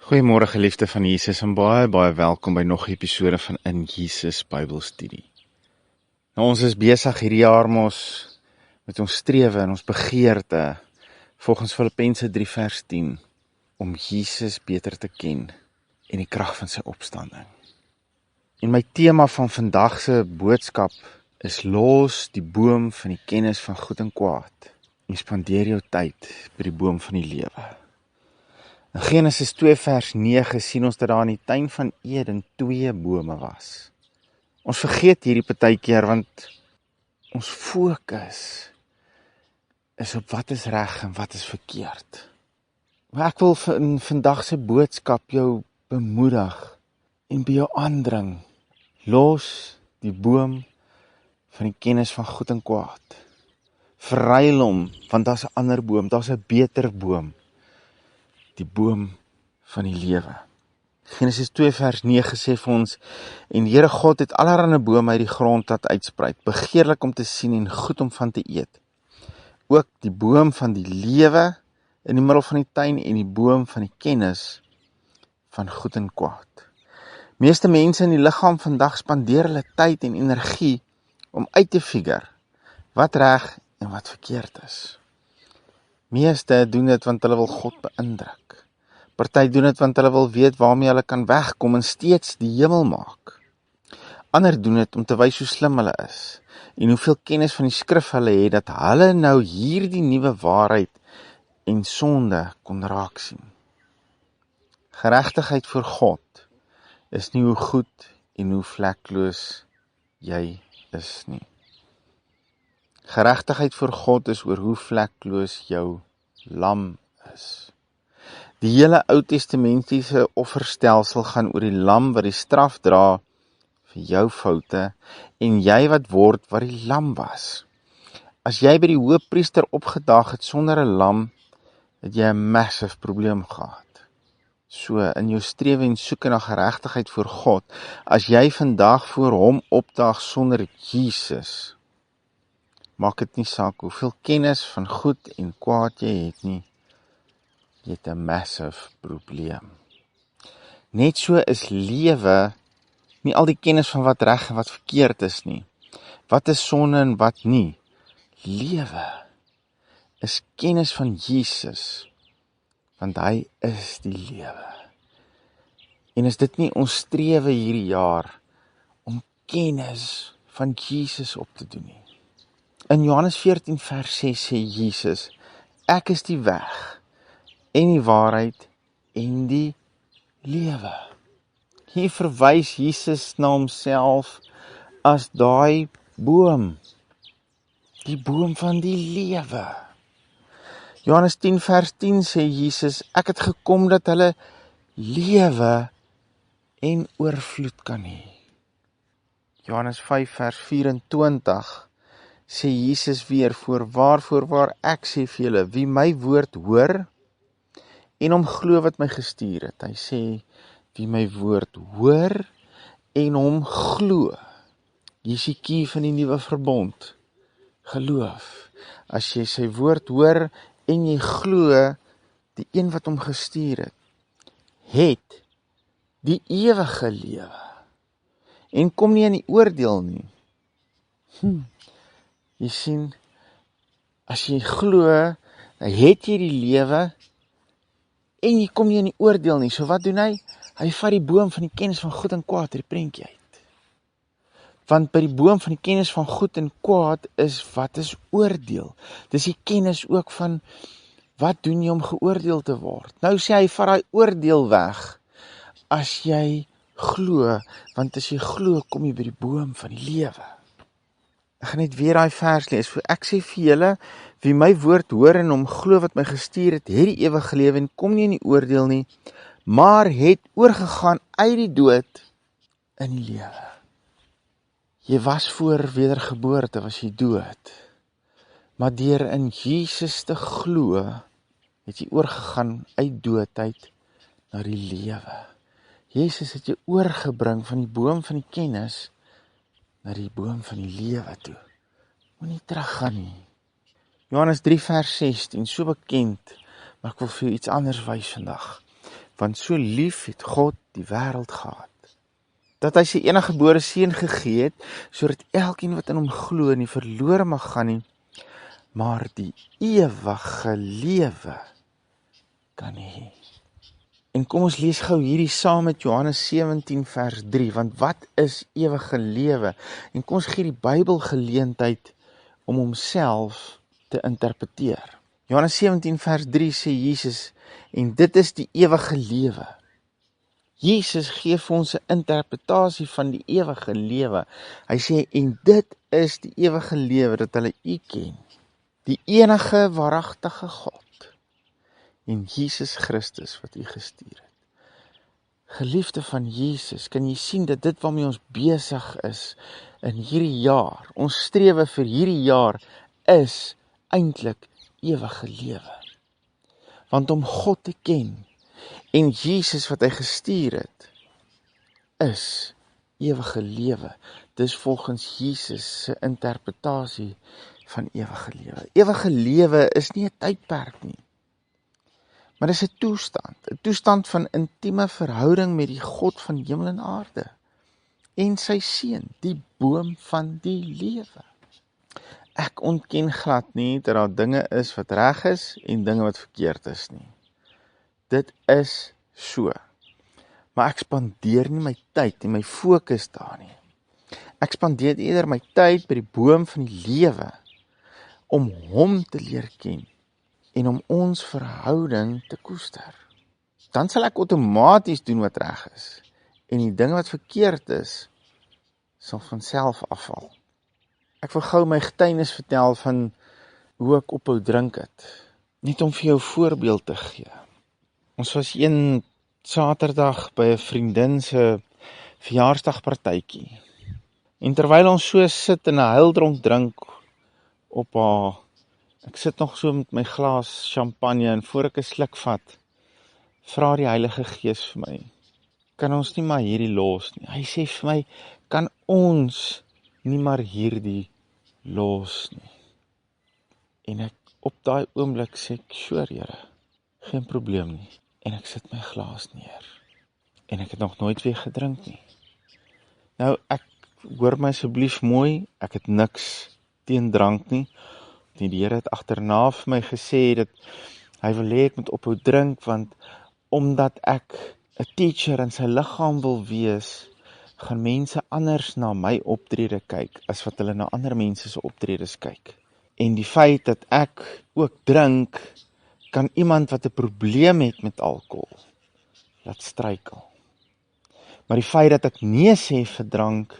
Goeiemôre geliefde van Jesus en baie welkom by nog 'n episode van In Jesus Bybelstudie. Nou ons is besig hierdie jaar mos met ons strewe en ons begeerte volgens Filippense 3 vers 10 om Jesus beter te ken en die krag van sy opstanding. En my tema van vandag se boodskap is los die boom van die kennis van goed en kwaad en spandeer jou tyd by die boom van die lewe. In Genesis 2 vers 9 sien ons dat daar in die tuin van Eden 2 bome was. Ons vergeet hierdie partykeer want ons fokus is op wat is reg en wat is verkeerd. Maar ek wil in vandag se boodskap jou bemoedig en by jou aandring. Los die boom van die kennis van goed en kwaad. Verruil hom, want daar's 'n ander boom, daar's 'n beter boom. Die boom van die lewe. Genesis 2 vers 9 sê vir ons, en die Here God het allerlei bome uit die grond laat uitsprei, begeerlik om te sien en goed om van te eet. Ook die boom van die lewe in die middel van die tuin en die boom van die kennis van goed en kwaad. Meeste mense in die liggaam vandag spandeer hulle tyd en energie om uit te figure wat reg en wat verkeerd is. Meeste doen dit want hulle wil God beïndruk. Party doen dit want hulle wil weet waarmee hulle kan wegkom en steeds die hemel maak. Ander doen dit om te wys hoe slim hulle is en hoeveel kennis van die skrif hulle het dat hulle nou hierdie nuwe waarheid en sonde kon raak sien. Geregtigheid voor God is nie hoe goed en hoe vlekloos jy is nie. Geregtigheid voor God is oor hoe vlekloos jou lam is. Die hele Ou Testamentiese offerstelsel gaan oor die lam wat die straf dra vir jou foute en jy wat word wat die lam was. As jy by die hoëpriester opgedaag het sonder 'n lam, het jy 'n massive probleem gehad. So, in jou strewe en soeke na geregtigheid voor God, as jy vandag voor hom opdaag sonder Jesus, maak dit nie saak hoeveel kennis van goed en kwaad jy het nie, jy het 'n massive probleem. Net so is lewe nie al die kennis van wat reg en wat verkeerd is nie. Wat is sonde en wat nie? Lewe is kennis van Jesus, want hy is die lewe. En is dit nie ons strewe hierdie jaar om kennis van Jesus op te doen nie? In Johannes 14 vers 6 sê Jesus, ek is die weg en die waarheid en die lewe. Hier verwys Jesus na homself as daai boom, die boom van die lewe. Johannes 10 vers 10 sê Jesus, ek het gekom dat hulle lewe en oorvloed kan hê. Johannes 5 vers 24 sê Jesus weer, voorwaar ek sê vir julle, wie my woord hoor en hom glo wat my gestuur het. Hy sê, wie my woord hoor en hom glo. Jy is die kie van die nuwe verbond. Geloof. As jy sy woord hoor en jy glo, die een wat hom gestuur het die ewige lewe. En kom nie in die oordeel nie. Jy sien, as jy glo, dan het jy die lewe en jy kom nie in die oordeel nie. So wat doen hy? Hy vat die boom van die kennis van goed en kwaad uit die prentjie uit. Want by die boom van die kennis van goed en kwaad is wat is oordeel. Dis die kennis ook van wat doen jy om geoordeel te word. Nou sê hy, vat die oordeel weg as jy glo, want as jy glo, kom jy by die boom van die lewe. Ek gaan net weer daai vers lees. Ek sê vir julle, wie my woord hoor en hom glo wat my gestuur het die ewige lewe en kom nie in die oordeel nie, maar het oorgegaan uit die dood in die lewe. Jy was voor wedergeboorte, was jy dood. Maar deur in Jesus te glo, het jy oorgegaan uit doodheid na die lewe. Jesus het jou oorgebring van die boom van die kennis na die boom van die lewe toe. Moenie teruggaan nie. Johannes 3 vers 16, so bekend, maar ek wil vir jou iets anders wys vandag. Want so lief het God die wêreld gehad, dat hy sy eniggebore seun gegee het, sodat elkeen wat in hom glo nie verlore mag gaan nie, maar die ewige lewe kan hê. En kom ons lees gou hierdie saam met Johannes 17 vers 3, want wat is ewige lewe? En kom ons gee die Bybel geleentheid om homself te interpreteer. Johannes 17 vers 3 sê Jesus, en dit is die ewige lewe. Jesus gee vir ons 'n interpretasie van die ewige lewe. Hy sê, en dit is die ewige lewe, dat hulle U ken, die enige waaragtige God, en Jesus Christus wat U gestuur het. Geliefde van Jesus, kan jy sien dat dit waarmee ons besig is in hierdie jaar, ons strewe vir hierdie jaar, is eintlik ewige lewe. Want om God te ken, en Jesus wat hy gestuur het, is ewige lewe. Dis volgens Jesus se interpretasie van ewige lewe. Ewige lewe is nie 'n tydperk nie, maar dis 'n toestand van intieme verhouding met die God van hemel en aarde, en sy seun, die boom van die lewe. Ek ontken glad nie dat daar dinge is wat reg is en dinge wat verkeerd is nie. Dit is so. Maar ek spandeer nie my tyd en my fokus daar nie. Ek spandeer eerder my tyd by die boom van die lewe, om hom te leer ken, en om ons verhouding te koester. Dan sal ek outomaties doen wat reg is, en die dinge wat verkeerd is, sal van self afval. Ek wil gou my getuienis vertel van hoe ek ophou drink het, net om vir jou 'n voorbeeld te gee. Ons was een Saterdag by 'n vriendin se verjaarsdagpartytjie, en terwyl ons so sit en 'n heildronk drink op haar, ek sit nog so met my glas champagne, en voor ek 'n sluk vat, vra die Heilige Gees vir my, kan ons nie maar hierdie los nie? Hy sê vir my, kan ons nie maar hierdie los nie? En ek op daai oomblik sê ek, sure Here, geen probleem nie. En ek sit my glas neer. En ek het nog nooit weer gedrink nie. Nou, ek hoor my asseblief mooi, ek het niks teen drank nie. Die Here het agterna vir my gesê dat hy wil hê ek moet ophou drink, want omdat ek 'n teacher in sy liggaam wil wees, gaan mense anders na my optrede kyk, as wat hulle na ander mense se optredes kyk. En die feit dat ek ook drink, kan iemand wat 'n probleem het met alkohol, laat struikel. Maar die feit dat ek nee sê vir drank,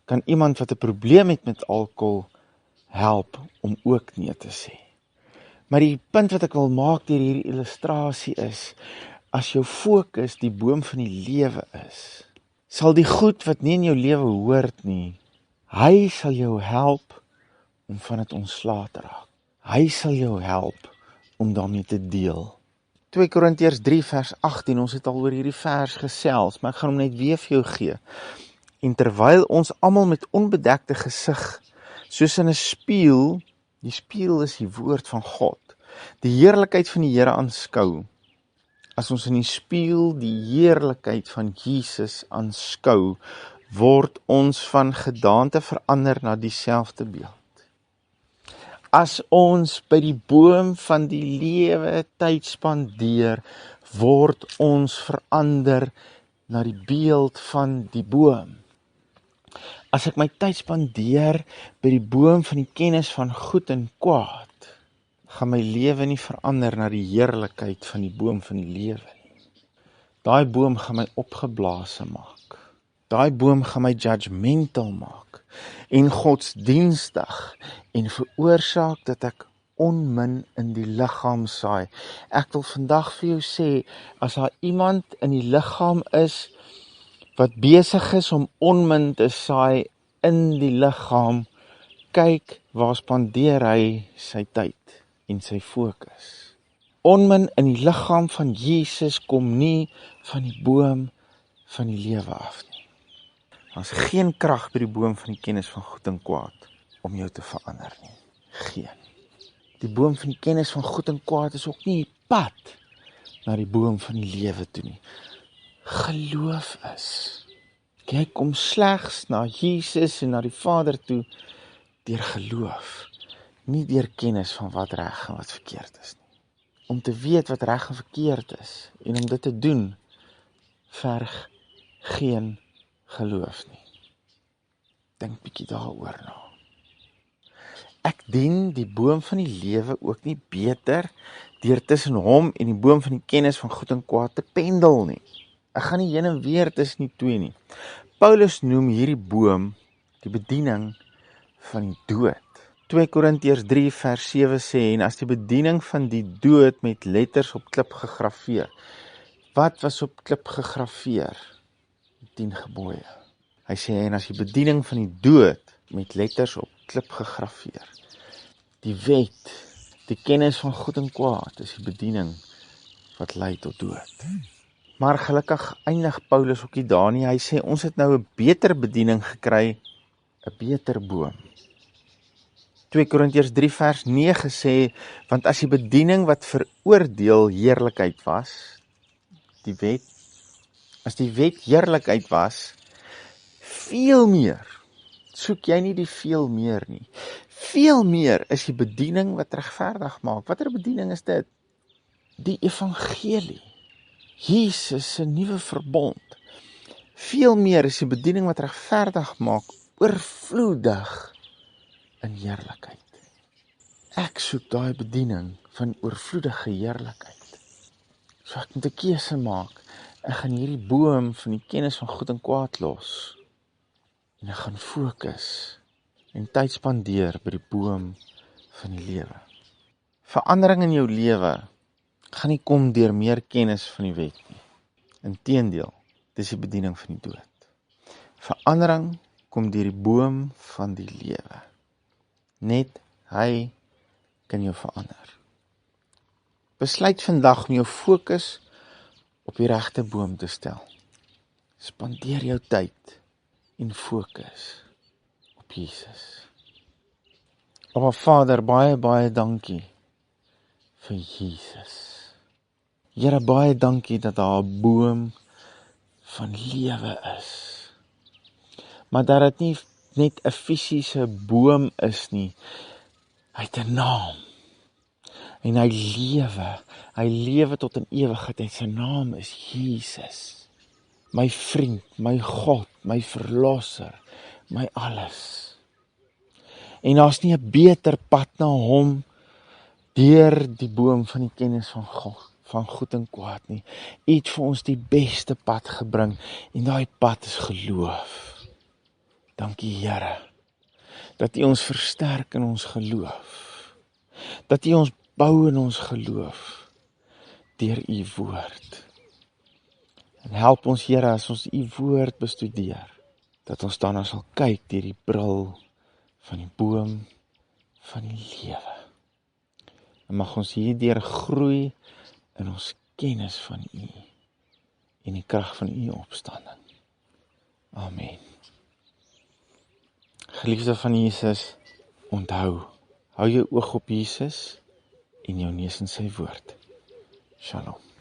kan iemand wat 'n probleem het met alkohol, help om ook nee te sê. Maar die punt wat ek wil maak deur hierdie illustrasie is, as jou fokus die boom van die lewe is, sal die goed wat nie in jou lewe hoort nie, hy sal jou help om van dit ontslae te raak. Hy sal jou help om daarmee te deel. 2 Korintiërs 3 vers 18, ons het al oor hierdie vers gesels, maar ek gaan hom net weer vir jou gee. En terwyl ons almal met onbedekte gesig, soos in 'n spieël, die spieël is die woord van God, die heerlikheid van die Here aanskou. As ons in die spieël die heerlikheid van Jesus aanskou, word ons van gedaante verander na dieselfde beeld. As ons by die boom van die lewe tyd spandeer, word ons verander na die beeld van die boom. As ek my tyd spandeer by die boom van die kennis van goed en kwaad, gaan my lewe nie verander na die heerlikheid van die boom van die lewe nie. Daai boom gaan my opgeblaase maak. Daai boom gaan my judgmental maak en godsdienstig en veroorsaak dat ek onmin in die liggaam saai. Ek wil vandag vir jou sê, as daar iemand in die liggaam is wat besig is om onmin te saai in die liggaam, kyk waar spandeer hy sy tyd en sy fokus. Onmin in die liggaam van Jesus kom nie van die boom van die lewe af nie. Daar's geen krag by die boom van die kennis van goed en kwaad om jou te verander nie. Geen. Die boom van die kennis van goed en kwaad is ook nie die pad na die boom van die lewe toe nie. Geloof is. Jy kom slegs na Jesus en na die Vader toe deur geloof, nie deur kennis van wat reg en wat verkeerd is nie. Om te weet wat reg en verkeerd is en om dit te doen, verg geen geloof nie. Dink bietjie daaroor na. Ek dien die boom van die lewe ook nie beter deur tussen hom en die boom van die kennis van goed en kwaad te pendel nie. Ek gaan nie heen en weer tussen die twee nie. Paulus noem hierdie boom die bediening van die dood. 2 Korintiërs 3 vers 7 sê, en as die bediening van die dood met letters op klip gegraveer. Wat was op klip gegraveer? 10 gebooie. Hy sê, en as die bediening van die dood met letters op klip gegraveer. Die wet, die kennis van goed en kwaad, is die bediening wat lei tot dood. Maar gelukkig eindig Paulus ook nie daar nie. Hy sê, ons het nou 'n beter bediening gekry, 'n beter boom. 2 Korintiërs 3 vers 9 sê, want as die bediening wat veroordeel heerlikheid was, die wet, as die wet heerlikheid was, veel meer, soek jy nie die veel meer nie, veel meer is die bediening wat regverdig maak. Watter bediening is dit? Die evangelie, Jesus se nuwe verbond. Veel meer is die bediening wat regverdig maak, oorvloedig in heerlikheid. Ek soek daai bediening van oorvloedige heerlikheid. So ek moet 'n keuse maak. Ek gaan hierdie boom van die kennis van goed en kwaad los. En ek gaan fokus en tyd spandeer by die boom van die lewe. Verandering in jou lewe gaan nie kom deur meer kennis van die wet nie. Inteendeel, dis die bediening van die dood. Verandering kom deur die boom van die lewe. Net hy kan jou verander. Besluit vandag om jou fokus op die regte boom te stel. Spandeer jou tyd en fokus op Jesus. Aba Vader, baie dankie vir Jesus. Here, baie dankie dat daar 'n boom van lewe is. Maar dat dit nie net 'n fisiese boom is nie. Hy het 'n naam. En hy lewe tot in ewigheid en sy naam is Jesus. My vriend, my God, my verlosser, my alles. En daar's nie 'n beter pad na hom deur die boom van die kennis van God, van goed en kwaad nie. U het vir ons die beste pad gebring en daai pad is geloof. Dankie Here, dat U ons versterk in ons geloof. Dat U ons bou in ons geloof deur U woord. En help ons Here as ons U woord bestudeer, dat ons daarna sal kyk deur die bril van die boom van die lewe. En mag ons hierdeur groei in ons kennis van U en die krag van U opstanding. Amen. Geliefde van Jesus, onthou, hou jou oog op Jesus en jou neus in sy woord. Shalom.